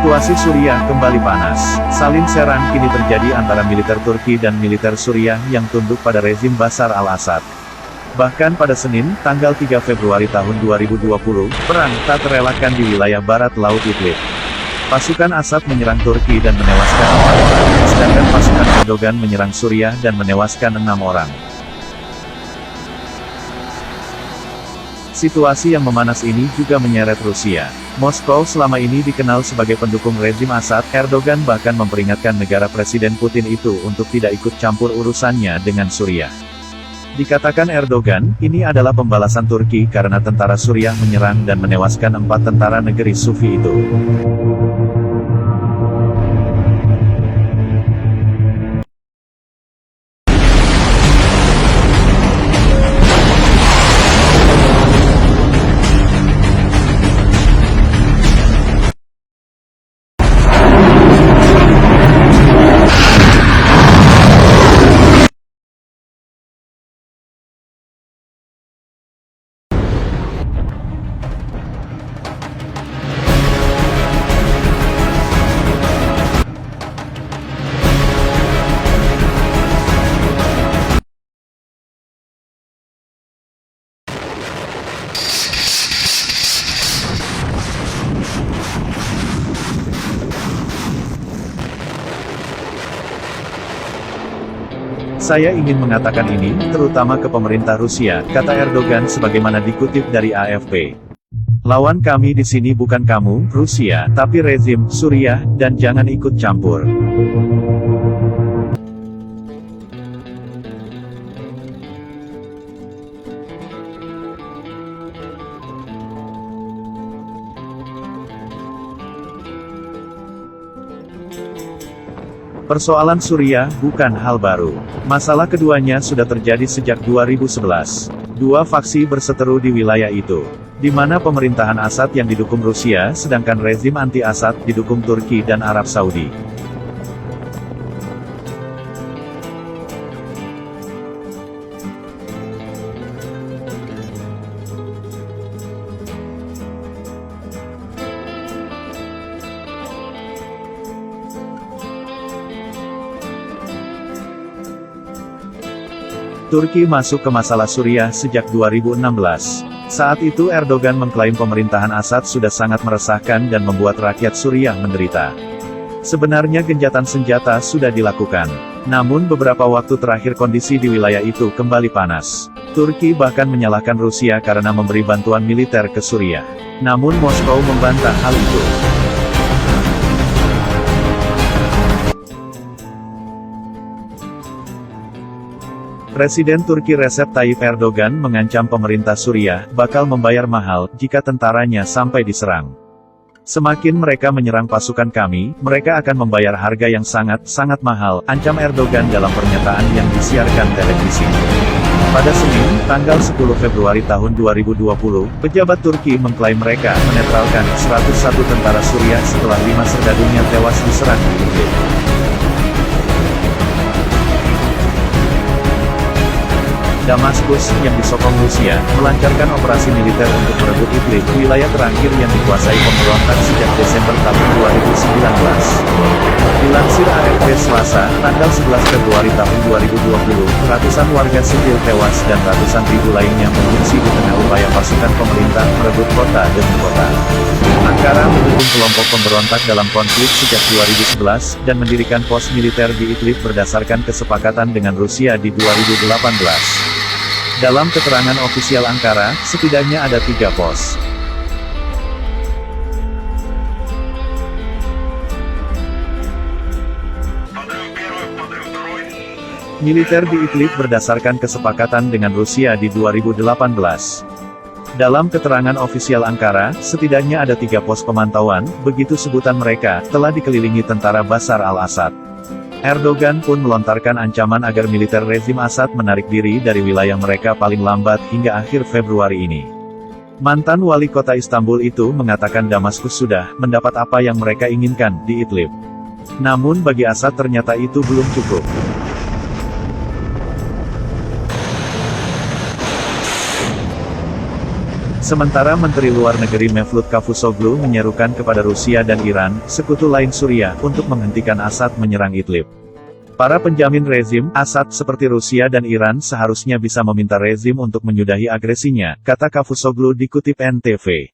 Situasi Suriah kembali panas. Saling serang kini terjadi antara militer Turki dan militer Suriah yang tunduk pada rezim Bashar al-Assad. Bahkan pada Senin, tanggal 3 Februari tahun 2020, perang tak terelakkan di wilayah barat Laut Idlib. Pasukan Assad menyerang Turki dan menewaskan 4 orang, sedangkan pasukan Erdogan menyerang Suriah dan menewaskan 6 orang. Situasi yang memanas ini juga menyeret Rusia. Moskow selama ini dikenal sebagai pendukung rezim Assad. Erdogan bahkan memperingatkan negara Presiden Putin itu untuk tidak ikut campur urusannya dengan Suriah. Dikatakan Erdogan, ini adalah pembalasan Turki karena tentara Suriah menyerang dan menewaskan 4 tentara negeri Sufi itu. Saya ingin mengatakan ini, terutama ke pemerintah Rusia, kata Erdogan sebagaimana dikutip dari AFP. Lawan kami di sini bukan kamu, Rusia, tapi rezim Suriah, dan jangan ikut campur. Persoalan Suriah bukan hal baru. Masalah keduanya sudah terjadi sejak 2011. Dua faksi berseteru di wilayah itu, di mana pemerintahan Assad yang didukung Rusia, sedangkan rezim anti-Assad didukung Turki dan Arab Saudi. Turki masuk ke masalah Suriah sejak 2016. Saat itu Erdogan mengklaim pemerintahan Assad sudah sangat meresahkan dan membuat rakyat Suriah menderita. Sebenarnya gencatan senjata sudah dilakukan. Namun beberapa waktu terakhir kondisi di wilayah itu kembali panas. Turki bahkan menyalahkan Rusia karena memberi bantuan militer ke Suriah. Namun Moskow membantah hal itu. Presiden Turki Recep Tayyip Erdogan mengancam pemerintah Suriah bakal membayar mahal jika tentaranya sampai diserang. Semakin mereka menyerang pasukan kami, mereka akan membayar harga yang sangat mahal, ancam Erdogan dalam pernyataan yang disiarkan televisi. Pada Senin, tanggal 10 Februari tahun 2020, pejabat Turki mengklaim mereka menetralkan 101 tentara Suriah setelah 5 serdadunya tewas diserang di Idlib. Damaskus, yang disokong Rusia, melancarkan operasi militer untuk merebut Idlib, wilayah terakhir yang dikuasai pemberontak sejak Desember tahun 2019. Dilansir AFP Selasa, tanggal 11 Februari tahun 2020, ratusan warga sipil tewas dan ratusan ribu lainnya mengungsi di tengah upaya pasukan pemerintah merebut kota demi kota. Ankara mendukung kelompok pemberontak dalam konflik sejak 2011, dan mendirikan pos militer di Idlib berdasarkan kesepakatan dengan Rusia di 2018. Dalam keterangan ofisial Ankara, setidaknya ada 3 pos. Militer di Idlib berdasarkan kesepakatan dengan Rusia di 2018. Dalam keterangan ofisial Ankara, setidaknya ada 3 pos pemantauan, begitu sebutan mereka, telah dikelilingi tentara Bashar al-Assad. Erdogan pun melontarkan ancaman agar militer rezim Assad menarik diri dari wilayah mereka paling lambat hingga akhir Februari ini. Mantan wali kota Istanbul itu mengatakan Damaskus sudah mendapat apa yang mereka inginkan di Idlib. Namun bagi Assad ternyata itu belum cukup. Sementara Menteri Luar Negeri Mevlut Cavusoglu menyerukan kepada Rusia dan Iran, sekutu lain Suriah, untuk menghentikan Assad menyerang Idlib. Para penjamin rezim Assad seperti Rusia dan Iran seharusnya bisa meminta rezim untuk menyudahi agresinya, kata Cavusoglu dikutip NTV.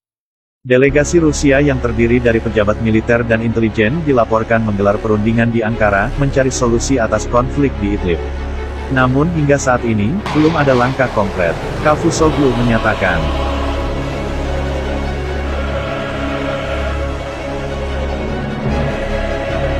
Delegasi Rusia yang terdiri dari pejabat militer dan intelijen dilaporkan menggelar perundingan di Ankara, mencari solusi atas konflik di Idlib. Namun hingga saat ini, belum ada langkah konkret, Cavusoglu menyatakan.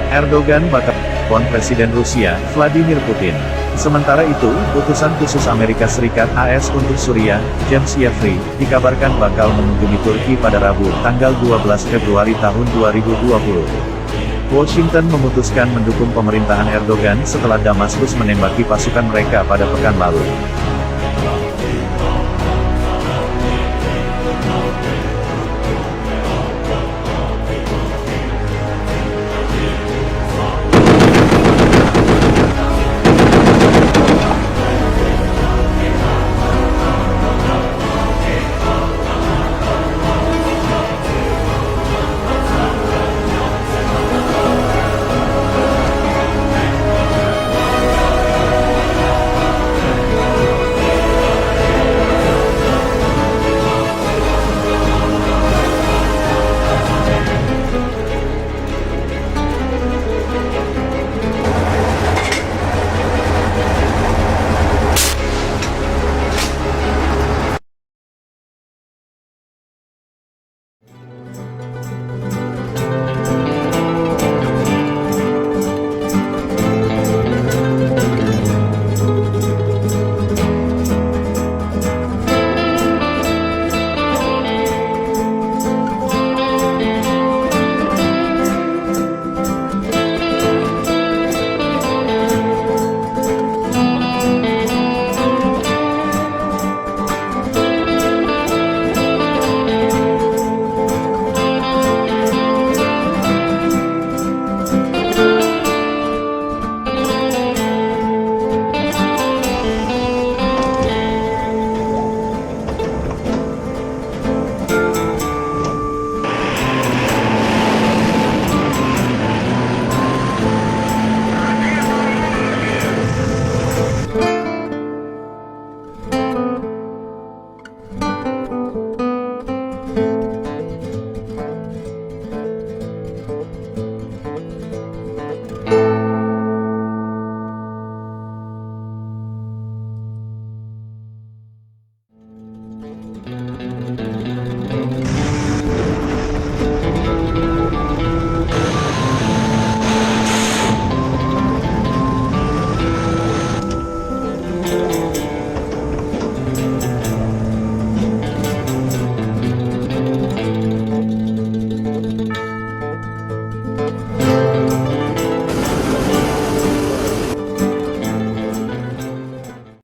Erdogan bakal telepon Presiden Rusia, Vladimir Putin. Sementara itu, utusan khusus Amerika Serikat AS untuk Suriah, James Jeffrey, dikabarkan bakal mengunjungi Turki pada Rabu, tanggal 12 Februari tahun 2020. Washington memutuskan mendukung pemerintahan Erdogan setelah Damaskus menembaki pasukan mereka pada pekan lalu.